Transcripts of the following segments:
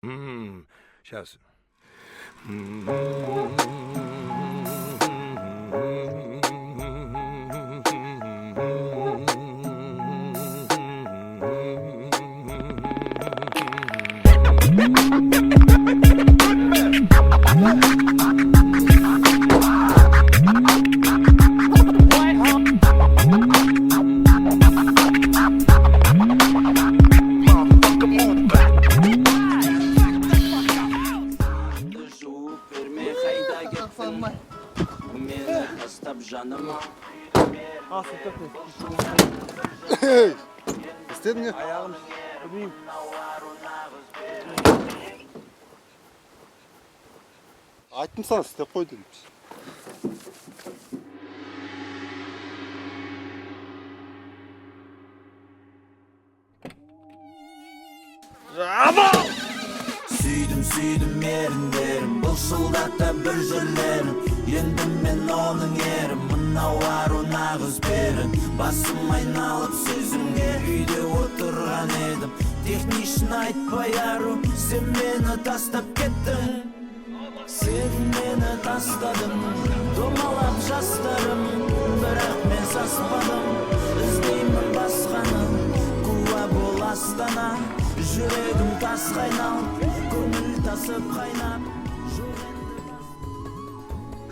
Сейчас. Hey, istedin mi? Ayağım büyük. Ayттым sana істеп қой дедім. Süydüm yerindeyim, bu soldatta bir жүрlerim. Yendim men onun yerim, mına var o nağız berim. Basım aynalıp sözümge үйde oturgan edim. Техничн айтпай ару, sen meni tastap kettin. Sen meni tastadın, domalap жастарым. Бірақ мен саспадым, іздеймін басқаны. Куә бол астана, жүрегім тас қайнап, көңіл тасып қайнап.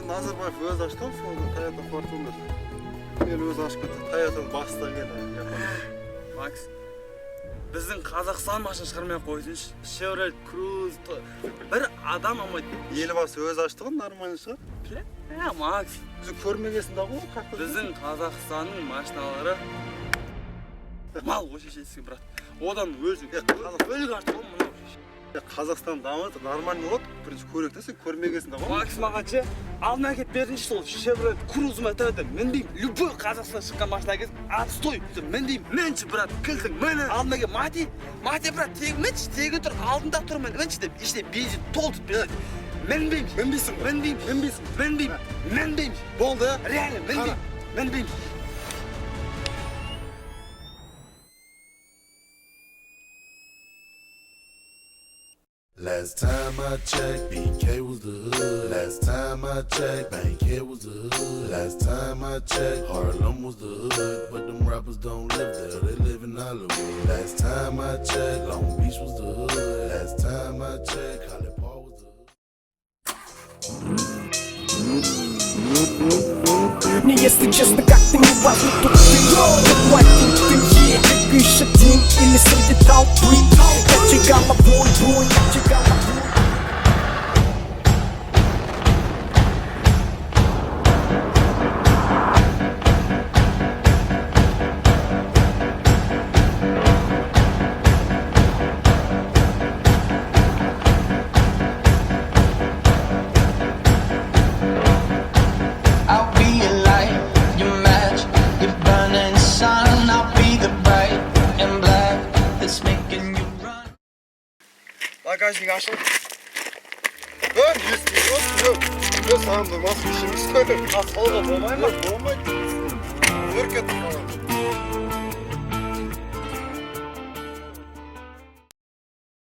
Назарбаев өзі ашқан, сонда Toyota Fortuner. Мен өзі ашып кетті, Toyota'ның бастығы еді. Макс, біздің Қазақстан машина шығармай қойсыншы. Chevrolet Cruze, бір адам алмайды. Елбасы өзі ашты ғой, нормально шығар. Макс, Біз көрмегесін дағы ғой, біздің Қазақстанның машиналары мал өшешесің, брат. Одан өлсің. Өлік арты ғой мұны. Қазақстан дамыды, нормально болады. Бірінші көрек те, сен көрмегесін дағы ғой. Макс маған ше, алдына әкеп бердіңші сол Chevrolet Cruze'ыма тәуді. Мен деймін, любой Қазақстан шыққан машина кез, отстой. Мен деймін, менші, брат, кілтің, мені. Алдына әкеп, мати, брат, тегі менші, тегі тұр, алдында тұр, менші деп, іште бензин толтып береді. Менбеймін. Болды, Реально, менбеймін. Last time I checked, BK was the hood. Last time I checked, Bankhead was the hood. Last time I checked, Harlem was the hood. But them rappers don't live there, they live in Hollywood. Last time I checked, Long Beach was the hood. Last time I checked, Holly Park was the hood. Мне, если честно, как-то не важно, тут ты платин, ты едешь один или среди толпы. Качай головой, бой, качай головой. I'll be your light, your match, your burning sun. I'll be the bright and black that's making you run. Bagajник ашылып. Саған да мас үшін істеді. Солға болмай ма? Болмайды. Өркет.